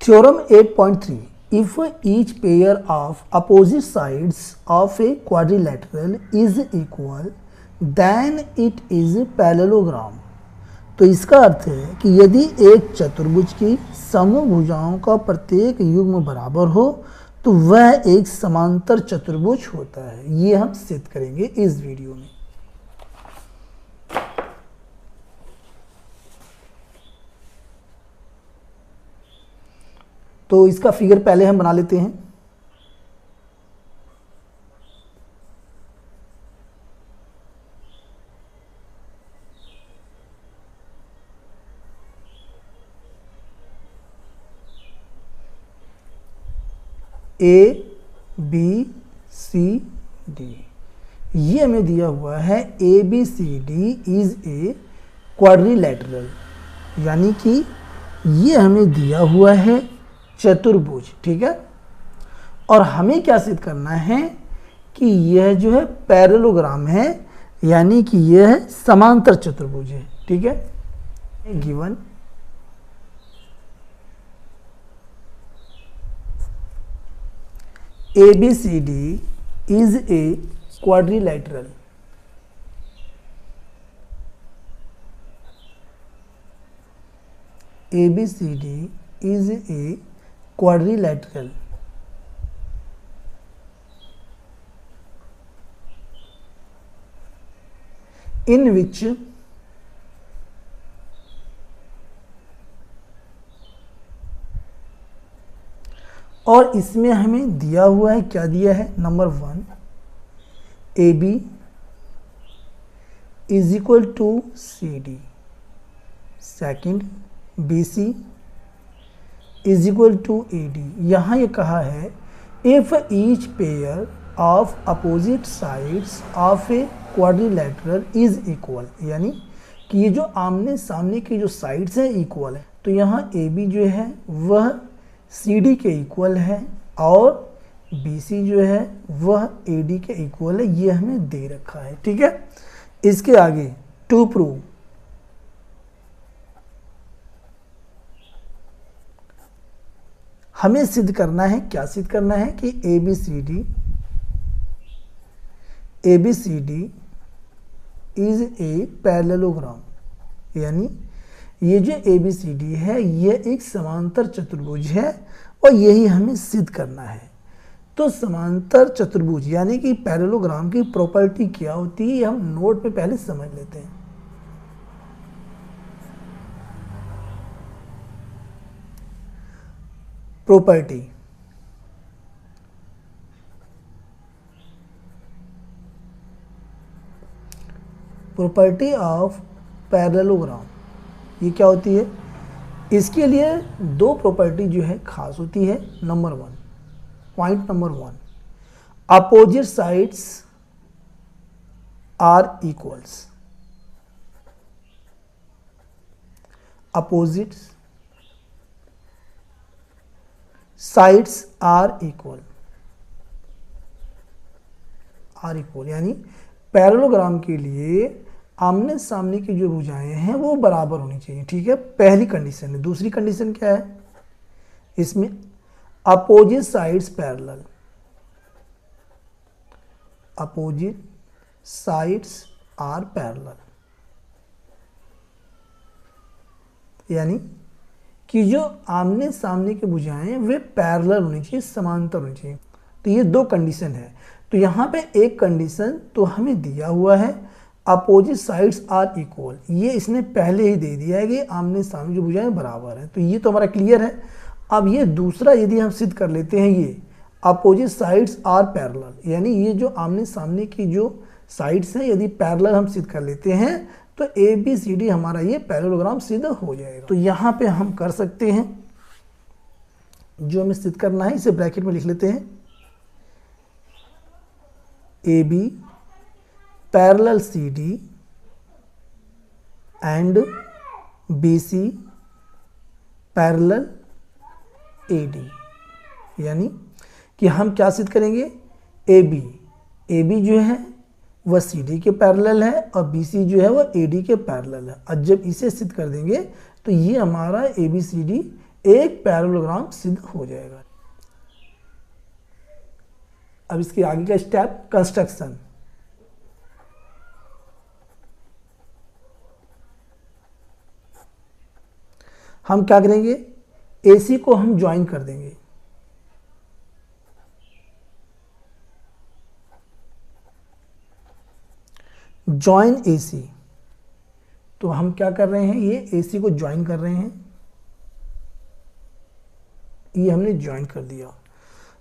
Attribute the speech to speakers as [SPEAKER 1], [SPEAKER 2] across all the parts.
[SPEAKER 1] Theorem 8.3. If each pair of opposite sides of a quadrilateral is equal, then it is parallelogram. तो इसका अर्थ है कि यदि एक चतुर्भुज की समभुजाओं का प्रत्येक युग्म बराबर हो तो वह एक समांतर चतुर्भुज होता है। ये हम सिद्ध करेंगे इस वीडियो में। तो इसका फिगर पहले हम बना लेते हैं। ए बी सी डी, ये हमें दिया हुआ है A B C D is a quadrilateral, यानी कि ये हमें दिया हुआ है चतुर्भुज, ठीक है। और हमें क्या सिद्ध करना है कि यह जो है पैरेललोग्राम है, यानी कि यह समांतर चतुर्भुज है, ठीक है। Given ABCD is a quadrilateral. ABCD is a quadrilateral. In which और इसमें हमें दिया हुआ है, क्या दिया है, number 1 AB is equal to CD, second BC is equal to AD। यहाँ ये कहा है if each pair of opposite sides of a quadrilateral is equal, यानी कि ये जो आमने सामने की जो साइड्स हैं इक्वल है। तो यहाँ AB जो है वह CD के इक्वल है और BC जो है वह AD के इक्वल है, ये हमें दे रखा है, ठीक है। इसके आगे टू प्रूव हमें सिद्ध करना है, क्या सिद्ध करना है कि ABCD इज ए पैरेललोग्राम, यानी ये जो ABCD है यह एक समांतर चतुर्भुज है और यही हमें सिद्ध करना है। तो समांतर चतुर्भुज यानी कि पैरेललोग्राम की प्रॉपर्टी क्या होती है, हम नोट में पहले समझ लेते हैं। प्रॉपर्टी ऑफ पैरेललोग्राम ये क्या होती है, इसके लिए दो प्रॉपर्टी जो है खास होती है। Number 1, point number 1, opposite sides are equals, opposite sides are equal, यानी पैरेललोग्राम के लिए आमने सामने की जो भुजाएं हैं वो बराबर होनी चाहिए, ठीक है, पहली कंडीशन है। दूसरी कंडीशन क्या है, इसमें opposite sides parallel, opposite sides are parallel, यानी कि जो आमने सामने की भुजाएं हैं वे पैरेलल होनी चाहिए, समांतर होनी चाहिए। तो ये दो कंडीशन है। तो यहाँ पे एक कंडीशन तो हमें दिया हुआ है अपोजिट साइड्स आर इक्वल, ये इसने पहले ही दे दिया है कि आमने सामने जो भुजाएं बराबर हैं, तो ये तो हमारा क्लियर है। अब ये दूसरा यदि हम सिद्ध कर लेते हैं, ये अपोजिट साइड्स आर पैरेलल, यानी ये जो आमने सामने की जो साइड्स हैं यदि पैरेलल हम सिद्ध कर लेते हैं तो ABCD हमारा ये पैरेललोग्राम सिद्ध हो जाएगा। तो यहाँ पे हम कर सकते हैं, जो हमें सिद्ध करना है इसे ब्रैकेट में लिख लेते हैं, AB parallel CD and BC parallel AD, यानी कि हम क्या सिद्ध करेंगे, AB जो है वह CD के पैरेलल है और BC जो है वह AD के पैरेलल है। और जब इसे सिद्ध कर देंगे तो ये हमारा ABCD एक पैरेललोग्राम सिद्ध हो जाएगा। अब इसके आगे का स्टेप कंस्ट्रक्शन। हम क्या करेंगे, AC को हम ज्वाइन कर देंगे। ज्वाइन AC, तो हम क्या कर रहे हैं, ये AC को ज्वाइन कर रहे हैं, ये हमने ज्वाइन कर दिया।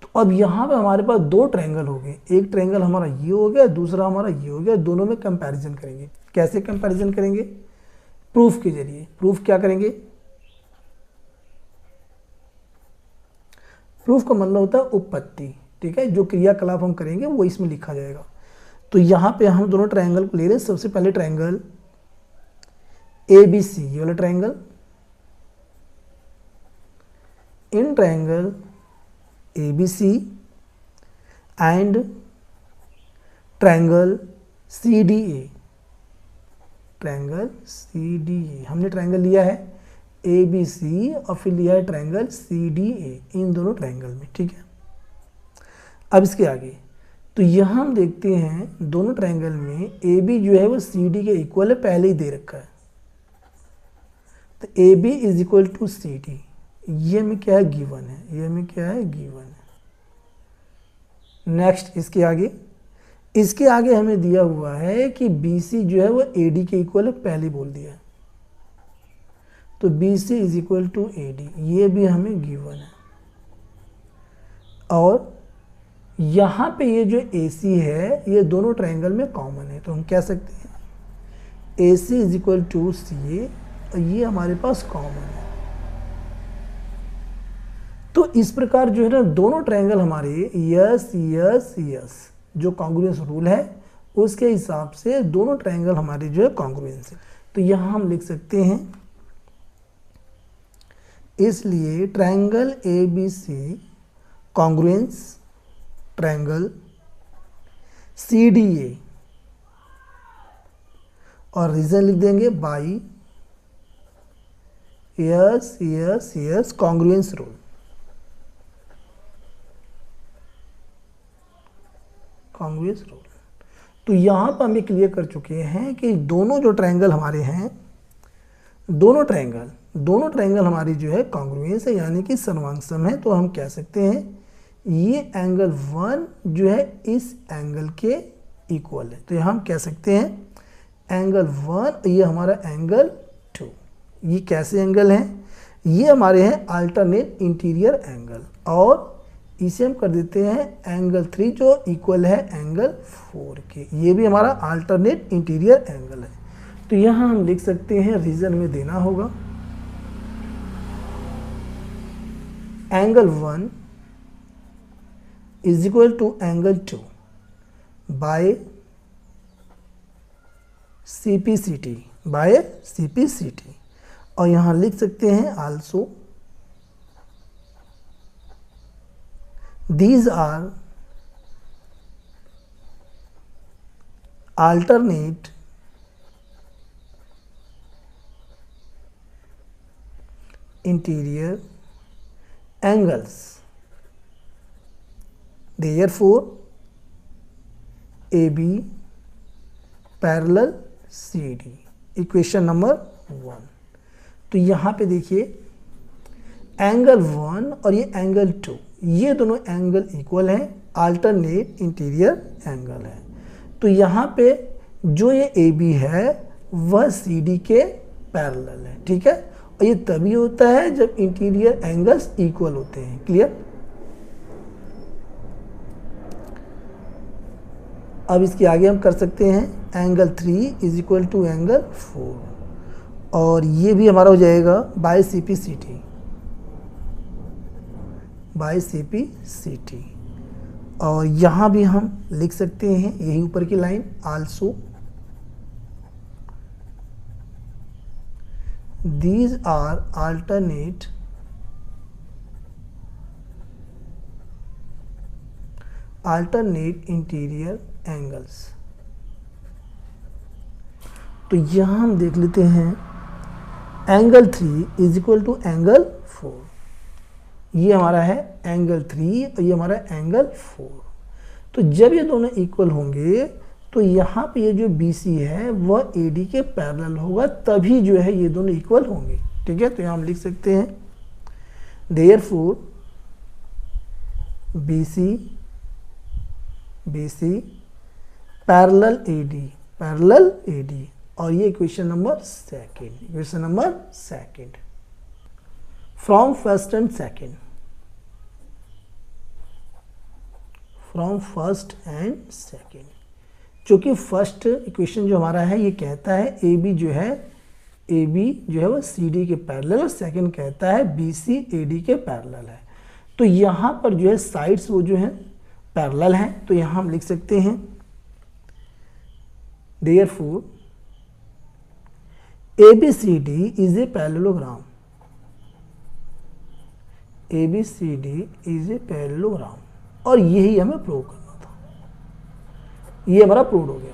[SPEAKER 1] तो अब यहाँ पे हमारे पास दो ट्रायंगल हो गए, एक ट्रायंगल हमारा ये हो गया, दूसरा हमारा ये हो गया। दोनों में कंपैरिजन करेंगे। कैसे कंपैरिजन करेंगे, प्रूफ के जरिए। प्रूफ क्या करेंगे, प्रूफ का मतलब होता है उत्पत्ति, ठीक है। जो क्रियाकलाप हम करेंगे वो इसमें लिखा जाएगा। तो यहाँ पे हम दोनों ट्रायंगल को ले रहे हैं। सबसे पहले ट्रायंगल ABC, ये वाला triangle. In triangle ABC and triangle CDA, triangle CDA हमने ट्रायंगल लिया है ABC और फिर लिया है ट्रायंगल CDA, इन दोनों ट्रायंगल में, ठीक है। अब इसके आगे तो यहाँ हम देखते हैं दोनों ट्रायंगल में AB जो है वो CD के इक्वल है, पहले ही दे रखा है। तो AB is equal to CD, ये हमें क्या है, गिवन है। ये हमें क्या है, गिवन है। नेक्स्ट इसके आगे हमें दिया हुआ है कि BC जो है वो AD के इक्वल है, पहले बोल दिया है। तो BC is equal to AD, ये भी हमें गिवन है। और यहाँ पे ये जो AC है ये दोनों ट्रायंगल में कॉमन है, तो हम कह सकते हैं AC is equal to CA, और ये हमारे पास कॉमन है। तो इस प्रकार जो है ना दोनों ट्रायंगल हमारे यस जो कॉन्ग्रुएंस रूल है उसके हिसाब से दोनों ट्रायंगल हमारे जो है कॉन्ग्रुएंस है। तो यहाँ हम लिख सकते हैं, इसलिए triangle ABC congruence triangle CDA, और रीजन लिख देंगे by yes congruence rule. Congruence rule. तो यहाँ पर हम ये क्लियर कर चुके हैं कि दोनों जो ट्रायंगल हमारे हैं, दोनों ट्रायंगल हमारी जो है कॉन्ग्रुएंस है, यानी कि सर्वांग है। तो हम कह सकते हैं ये एंगल 1 जो है इस एंगल के इक्वल है। तो यहाँ हम कह सकते हैं एंगल 1, ये हमारा एंगल 2। ये कैसे एंगल हैं, ये हमारे हैं अल्टरनेट इंटीरियर एंगल, और इसे हम कर देते हैं एंगल 3 जो इक्वल है एंगल 4 के। ये भी हमारा अल्टरनेट इंटीरियर एंगल है। तो यहाँ हम लिख सकते हैं, रीजन में देना होगा angle 1 is equal to angle 2 by CPCT, और यहाँ लिख सकते हैं also these are alternate interior angles, therefore AB parallel CD, equation number 1। तो यहाँ पे देखिए एंगल 1 और ये एंगल 2, ये दोनों एंगल इक्वल हैं, अल्टरनेट इंटीरियर एंगल है। तो यहाँ पे जो ये AB है वह CD के पैरेलल है, ठीक है। और ये तभी होता है जब इंटीरियर एंगल्स इक्वल होते हैं। क्लियर। अब इसके आगे हम कर सकते हैं angle 3 is equal to angle 4, और ये भी हमारा हो जाएगा बाय CPCT, और यहाँ भी हम लिख सकते हैं यही ऊपर की line also these are alternate interior angles. तो यहाँ हम देख लेते हैं angle 3 is equal to angle 4। ये हमारा है एंगल 3 और ये हमारा एंगल 4। तो जब ये दोनों इक्वल होंगे तो यहाँ पे ये जो BC है वह AD के पैरेलल होगा, तभी जो है ये दोनों इक्वल होंगे। ठीक है, तो यहाँ हम लिख सकते हैं देयरफॉर BC पैरेलल AD, और ये equation number second. From first and second, चूंकि फर्स्ट इक्वेशन जो हमारा है ये कहता है AB जो है वह CD के पैरेलल, और सेकंड कहता है BC AD के पैरेलल है। तो यहाँ पर जो है साइड्स वो जो है पैरेलल हैं, तो यहाँ हम लिख सकते हैं therefore ABCD is a parallelogram, और यही हमें प्रूव करना था। ये हमारा प्रूव हो गया।